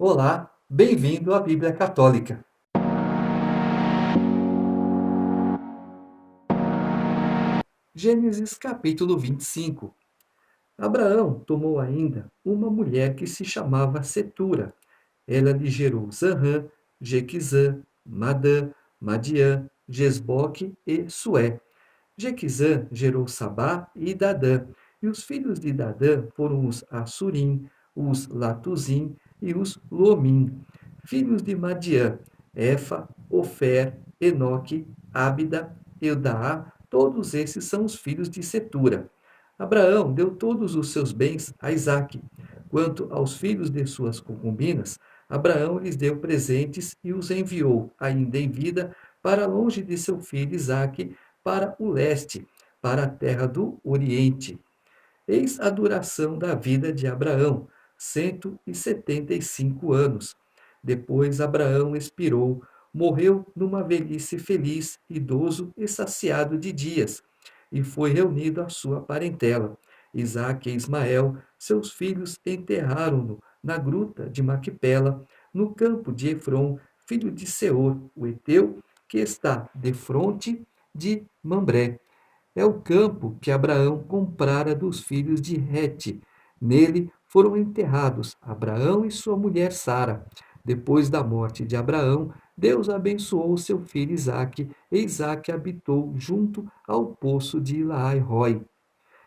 Olá, bem-vindo à Bíblia Católica. Gênesis capítulo 25. Abraão tomou ainda uma mulher que se chamava Setura. Ela lhe gerou Zanrã, Jequizã, Madã, Madiã, Gesboque e Sué. Jequizã gerou Sabá e Dadã. E os filhos de Dadã foram os Assurim, os Latuzim e os Lomim. Filhos de Madiã, Efa, Ofer, Enoque, Ábida, Eudaá, todos esses são os filhos de Setura. Abraão deu todos os seus bens a Isaque. Quanto aos filhos de suas concubinas, Abraão lhes deu presentes e os enviou, ainda em vida, para longe de seu filho Isaque, para o leste, para a terra do Oriente. Eis a duração da vida de Abraão, 175 anos. Depois Abraão expirou, morreu numa velhice feliz, idoso e saciado de dias, e foi reunido à sua parentela. Isaque e Ismael, seus filhos, enterraram-no na gruta de Maquipela, no campo de Efron, filho de Seor, o Eteu, que está defronte de Mambré. É o campo que Abraão comprara dos filhos de Hete. Nele foram enterrados Abraão e sua mulher Sara. Depois da morte de Abraão, Deus abençoou seu filho Isaque, e Isaque habitou junto ao poço de Laai-Roi.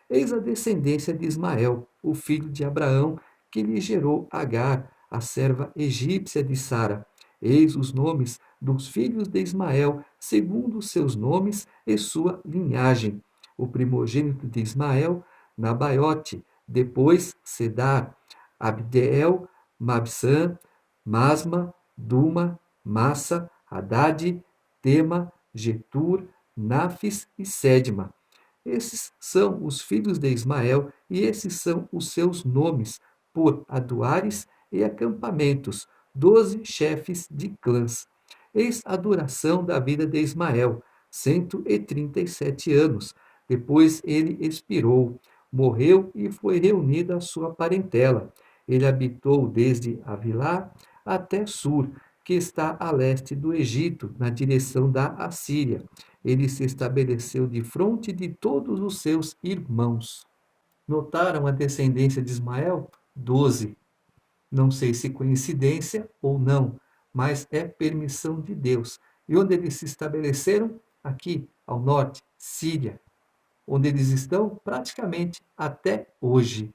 Eis a descendência de Ismael, o filho de Abraão, que lhe gerou Agar, a serva egípcia de Sara. Eis os nomes dos filhos de Ismael, segundo os seus nomes e sua linhagem. O primogênito de Ismael, Nabaiote, depois Sedar, Abdeel, Mabsã, Masma, Duma, Massa, Hadade, Tema, Getur, Nafis e Sedma. Esses são os filhos de Ismael, e esses são os seus nomes, por aduares e acampamentos, 12 chefes de clãs. Eis a duração da vida de Ismael, 137 anos. Depois ele expirou, morreu e foi reunido à sua parentela. Ele habitou desde Avilá até Sur, que está a leste do Egito, na direção da Assíria. Ele se estabeleceu defronte de todos os seus irmãos. Notaram a descendência de Ismael? 12. Não sei se coincidência ou não, mas é permissão de Deus. E onde eles se estabeleceram? Aqui, ao norte, Síria, onde eles estão praticamente até hoje.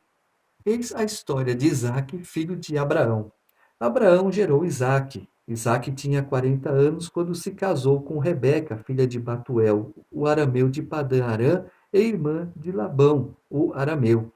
Eis a história de Isaque, filho de Abraão. Abraão gerou Isaque. Isaque tinha 40 anos quando se casou com Rebeca, filha de Batuel, o arameu de Padã-Arã, e irmã de Labão, o arameu.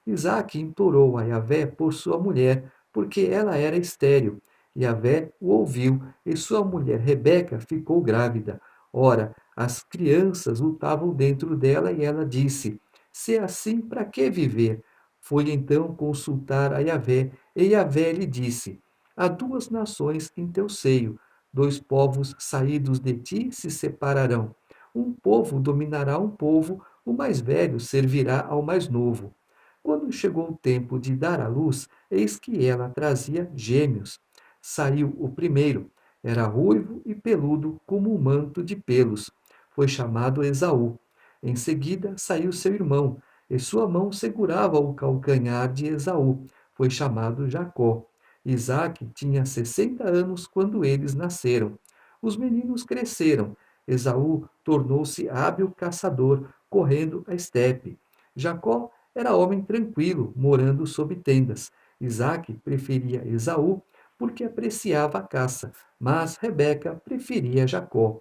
Isaque implorou a Yahvé por sua mulher, porque ela era estéril. Yahvé o ouviu, e sua mulher Rebeca ficou grávida. Ora, as crianças lutavam dentro dela, e ela disse: Se é assim, para que viver? Foi então consultar a Yahvé, e Yahvé lhe disse: Há duas nações em teu seio, dois povos saídos de ti se separarão. Um povo dominará um povo, o mais velho servirá ao mais novo. Quando chegou o tempo de dar à luz, eis que ela trazia gêmeos. Saiu o primeiro. Era ruivo e peludo como um manto de pelos. Foi chamado Esaú. Em seguida saiu seu irmão, e sua mão segurava o calcanhar de Esaú. Foi chamado Jacó. Isaque tinha 60 anos quando eles nasceram. Os meninos cresceram. Esaú tornou-se hábil caçador, correndo a estepe. Jacó era homem tranquilo, morando sob tendas. Isaque preferia Esaú porque apreciava a caça, mas Rebeca preferia Jacó.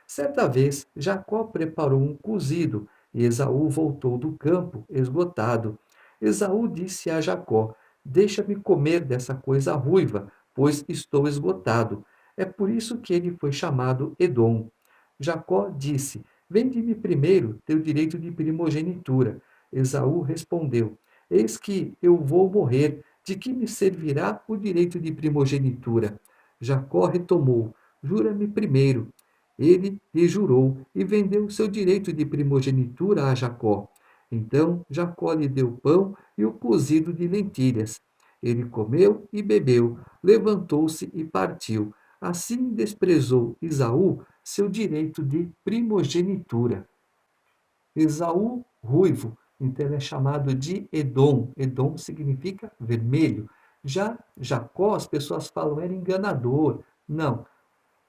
Certa vez, Jacó preparou um cozido e Esaú voltou do campo esgotado. Esaú disse a Jacó: Deixa-me comer dessa coisa ruiva, pois estou esgotado. É por isso que ele foi chamado Edom. Jacó disse: Vende-me primeiro teu direito de primogenitura. Esaú respondeu: Eis que eu vou morrer, de que me servirá o direito de primogenitura? Jacó retomou: Jura-me primeiro. Ele lhe jurou e vendeu seu direito de primogenitura a Jacó. Então Jacó lhe deu pão e o cozido de lentilhas. Ele comeu e bebeu, levantou-se e partiu. Assim desprezou Esaú seu direito de primogenitura. Esaú, ruivo, então ele é chamado de Edom. Edom significa vermelho. Já Jacó, as pessoas falam, era enganador. Não,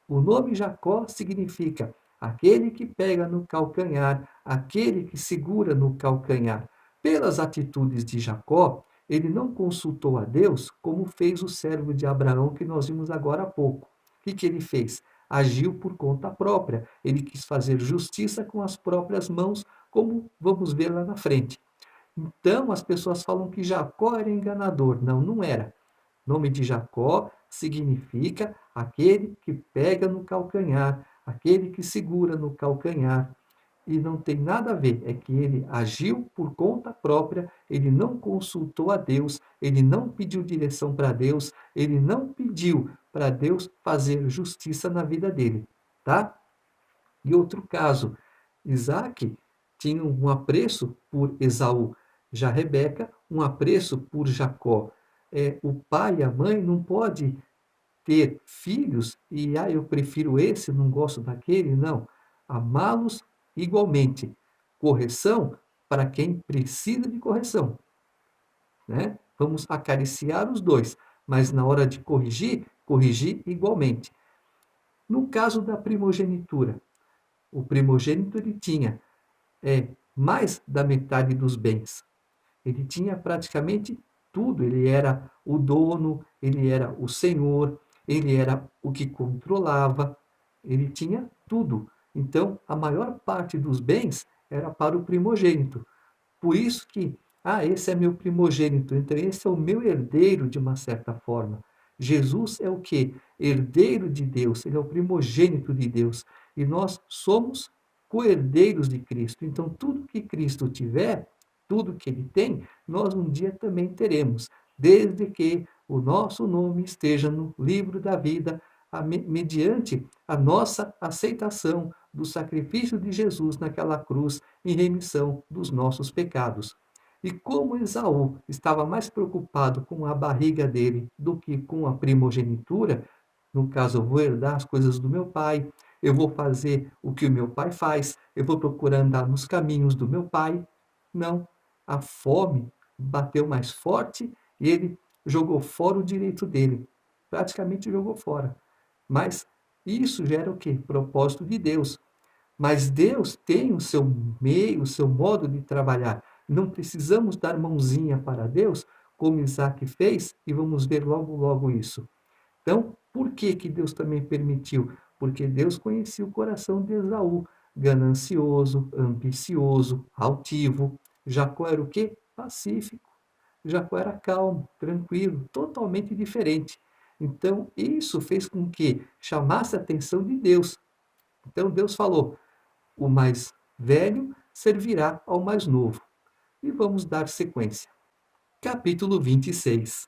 o nome Jacó significa aquele que pega no calcanhar, aquele que segura no calcanhar. Pelas atitudes de Jacó, ele não consultou a Deus como fez o servo de Abraão que nós vimos agora há pouco. O que ele fez? Agiu por conta própria. Ele quis fazer justiça com as próprias mãos, como vamos ver lá na frente. Então, as pessoas falam que Jacó era enganador. Não, não era. O nome de Jacó significa aquele que pega no calcanhar, aquele que segura no calcanhar. E não tem nada a ver, é que ele agiu por conta própria, ele não consultou a Deus, ele não pediu direção para Deus, ele não pediu para Deus fazer justiça na vida dele, tá? E outro caso, Isaac tinha um apreço por Esaú, já Rebeca, um apreço por Jacó. O pai e a mãe não pode ter filhos e eu prefiro esse, não gosto daquele, não. Amá-los igualmente. Correção para quem precisa de correção, né? Vamos acariciar os dois, mas na hora de corrigir, corrigir igualmente. No caso da primogenitura, o primogênito ele tinha mais da metade dos bens. Ele tinha praticamente tudo. Ele era o dono, ele era o senhor, ele era o que controlava, ele tinha tudo. Então, a maior parte dos bens era para o primogênito. Por isso que, esse é meu primogênito, então esse é o meu herdeiro de uma certa forma. Jesus é o que? Herdeiro de Deus, ele é o primogênito de Deus. E nós somos co-herdeiros de Cristo. Então, tudo que Cristo tiver, tudo que ele tem, nós um dia também teremos, desde que o nosso nome esteja no livro da vida, mediante a nossa aceitação do sacrifício de Jesus naquela cruz em remissão dos nossos pecados. E como Esaú estava mais preocupado com a barriga dele do que com a primogenitura, no caso, eu vou herdar as coisas do meu pai, eu vou fazer o que o meu pai faz, eu vou procurar andar nos caminhos do meu pai. Não, a fome bateu mais forte e ele jogou fora o direito dele. Praticamente jogou fora. Mas isso gera o quê? Propósito de Deus. Mas Deus tem o seu meio, o seu modo de trabalhar. Não precisamos dar mãozinha para Deus, como Isaac fez, e vamos ver logo, logo isso. Então, por que que Deus também permitiu? Porque Deus conhecia o coração de Esaú, ganancioso, ambicioso, altivo. Jacó era o quê? Pacífico. Jacó era calmo, tranquilo, totalmente diferente. Então, isso fez com que chamasse a atenção de Deus. Então, Deus falou: o mais velho servirá ao mais novo. E vamos dar sequência. Capítulo 26.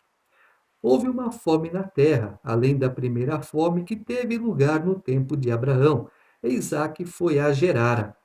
Houve uma fome na terra, além da primeira fome que teve lugar no tempo de Abraão. E Isaque foi a Gerara,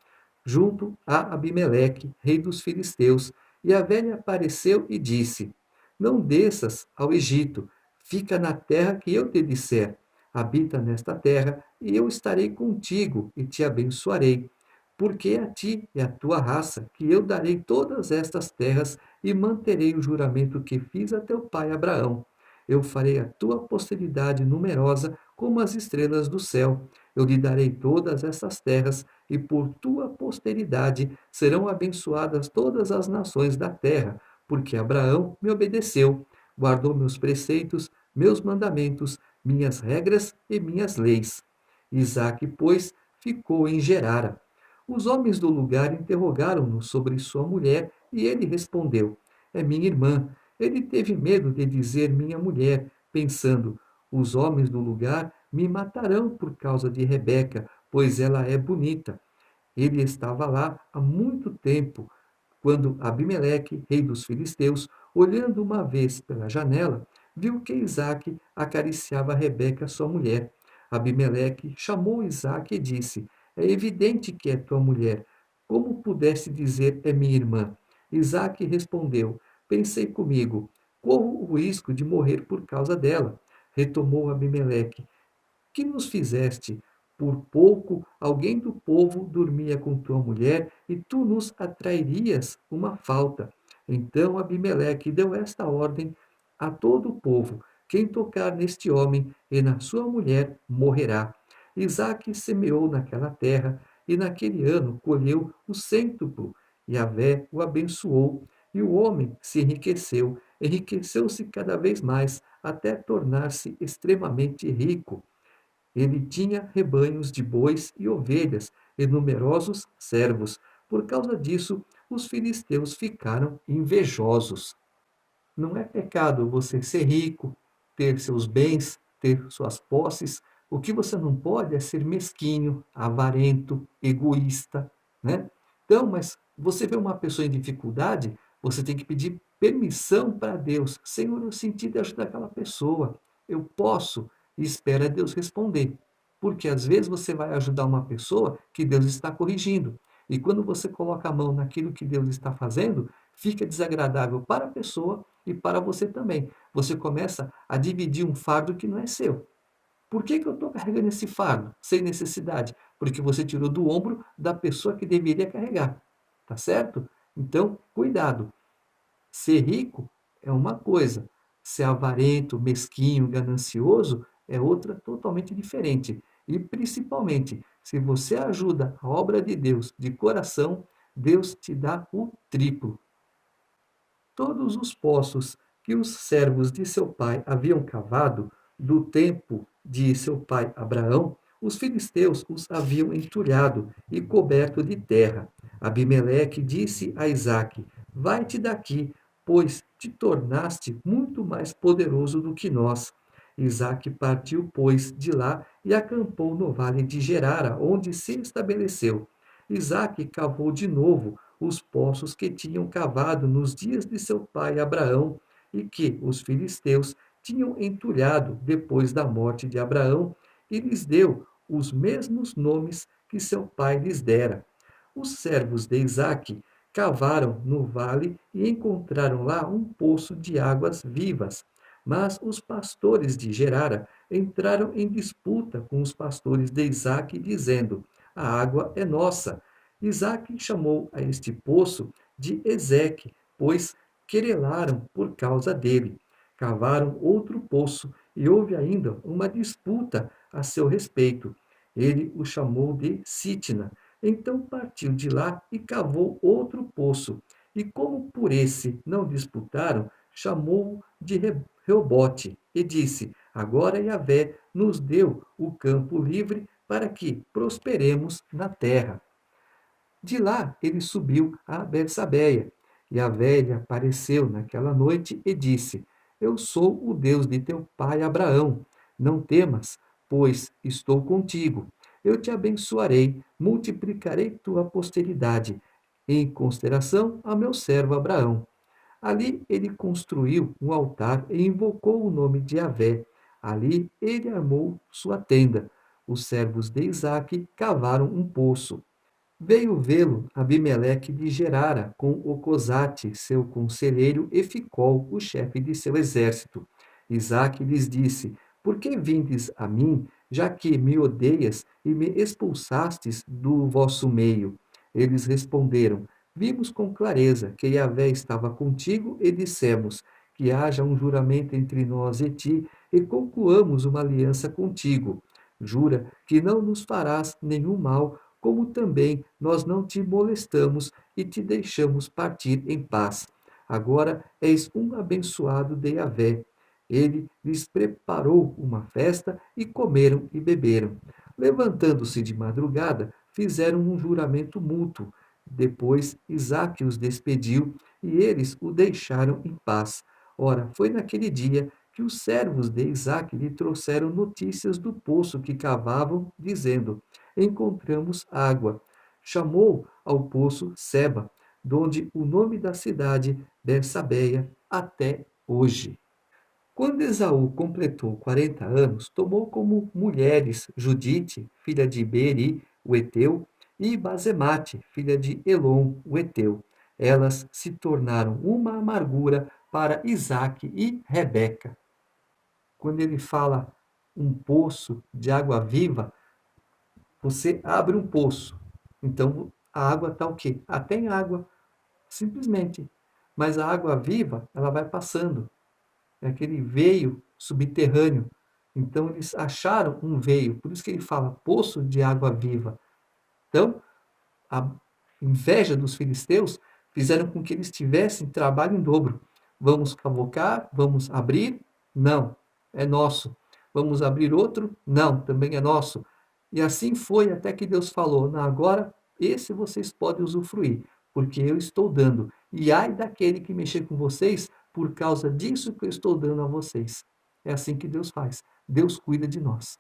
junto a Abimeleque, rei dos filisteus. E a velha apareceu e disse: Não desças ao Egito, fica na terra que eu te disser. Habita nesta terra, e eu estarei contigo e te abençoarei. Porque é a ti e à tua raça que eu darei todas estas terras e manterei o juramento que fiz a teu pai Abraão. Eu farei a tua posteridade numerosa como as estrelas do céu. Eu lhe darei todas estas terras, e por tua posteridade serão abençoadas todas as nações da terra, porque Abraão me obedeceu, guardou meus preceitos, meus mandamentos, minhas regras e minhas leis. Isaque, pois, ficou em Gerara. Os homens do lugar interrogaram-no sobre sua mulher, e ele respondeu: É minha irmã. Ele teve medo de dizer minha mulher, pensando: os homens do lugar me matarão por causa de Rebeca, pois ela é bonita. Ele estava lá há muito tempo, quando Abimeleque, rei dos filisteus, olhando uma vez pela janela, viu que Isaque acariciava Rebeca, sua mulher. Abimeleque chamou Isaque e disse: É evidente que é tua mulher. Como pudeste dizer é minha irmã? Isaque respondeu: Pensei comigo, corro o risco de morrer por causa dela. Retomou Abimeleque. Que nos fizeste? Por pouco alguém do povo dormia com tua mulher e tu nos atrairias uma falta. Então Abimeleque deu esta ordem a todo o povo: quem tocar neste homem e na sua mulher morrerá. Isaque semeou naquela terra e naquele ano colheu o cêntuplo. Yahvé o abençoou e o homem se enriqueceu, enriqueceu-se cada vez mais até tornar-se extremamente rico. Ele tinha rebanhos de bois e ovelhas e numerosos servos. Por causa disso, os filisteus ficaram invejosos. Não é pecado você ser rico, ter seus bens, ter suas posses. O que você não pode é ser mesquinho, avarento, egoísta, né? Então, mas você vê uma pessoa em dificuldade, você tem que pedir permissão para Deus. Senhor, eu senti de ajudar aquela pessoa. Eu posso? E espera Deus responder. Porque às vezes você vai ajudar uma pessoa que Deus está corrigindo. E quando você coloca a mão naquilo que Deus está fazendo, fica desagradável para a pessoa e para você também. Você começa a dividir um fardo que não é seu. Por que, que eu estou carregando esse fardo sem necessidade? Porque você tirou do ombro da pessoa que deveria carregar. Tá certo? Então, cuidado. Ser rico é uma coisa, ser avarento, mesquinho, ganancioso é outra totalmente diferente. E principalmente, se você ajuda a obra de Deus de coração, Deus te dá o triplo. Todos os poços que os servos de seu pai haviam cavado, do tempo de seu pai Abraão, os filisteus os haviam entulhado e coberto de terra. Abimeleque disse a Isaque: Vai-te daqui, pois te tornaste muito mais poderoso do que nós. Isaque partiu, pois, de lá e acampou no vale de Gerara, onde se estabeleceu. Isaque cavou de novo os poços que tinham cavado nos dias de seu pai Abraão e que os filisteus tinham entulhado depois da morte de Abraão, e lhes deu os mesmos nomes que seu pai lhes dera. Os servos de Isaque cavaram no vale e encontraram lá um poço de águas vivas. Mas os pastores de Gerara entraram em disputa com os pastores de Isaque, dizendo: A água é nossa. Isaque chamou a este poço de Ezeque, pois querelaram por causa dele. Cavaram outro poço e houve ainda uma disputa a seu respeito. Ele o chamou de Sitna. Então partiu de lá e cavou outro poço. E como por esse não disputaram, chamou-o de Reobote e disse: Agora Yahvé nos deu o campo livre para que prosperemos na terra. De lá ele subiu a Betsabeia, e a velha apareceu naquela noite e disse: Eu sou o Deus de teu pai Abraão. Não temas, pois estou contigo. Eu te abençoarei, multiplicarei tua posteridade, em consideração a meu servo Abraão. Ali ele construiu um altar e invocou o nome de Yahvé. Ali ele armou sua tenda. Os servos de Isaque cavaram um poço. Veio vê-lo Abimeleque de Gerara, com Ocosate, seu conselheiro, e Ficol, o chefe de seu exército. Isaque lhes disse: Por que vindes a mim, já que me odeias e me expulsastes do vosso meio? Eles responderam: Vimos com clareza que Yahvé estava contigo e dissemos: Que haja um juramento entre nós e ti, e concluamos uma aliança contigo. Jura que não nos farás nenhum mal, como também nós não te molestamos e te deixamos partir em paz. Agora és um abençoado de Yahvé. Ele lhes preparou uma festa e comeram e beberam. Levantando-se de madrugada, fizeram um juramento mútuo. Depois Isaque os despediu e eles o deixaram em paz. Ora, foi naquele dia que os servos de Isaque lhe trouxeram notícias do poço que cavavam, dizendo: Encontramos água. Chamou ao poço Seba, donde o nome da cidade Bersabeia até hoje. Quando Esaú completou 40 anos, tomou como mulheres Judite, filha de Beeri, o Eteu, e Basemate, filha de Elon, o Eteu. Elas se tornaram uma amargura para Isaque e Rebeca. Quando ele fala um poço de água viva, você abre um poço. Então a água está o quê? Ah, tem água, simplesmente. Mas a água viva, ela vai passando. É aquele veio subterrâneo. Então eles acharam um veio, por isso que ele fala poço de água viva. Então, a inveja dos filisteus fizeram com que eles tivessem trabalho em dobro. Vamos cavocar, vamos abrir? Não, é nosso. Vamos abrir outro? Não, também é nosso. E assim foi até que Deus falou: "Não, agora esse vocês podem usufruir, porque eu estou dando. E ai daquele que mexer com vocês por causa disso que eu estou dando a vocês." É assim que Deus faz. Deus cuida de nós.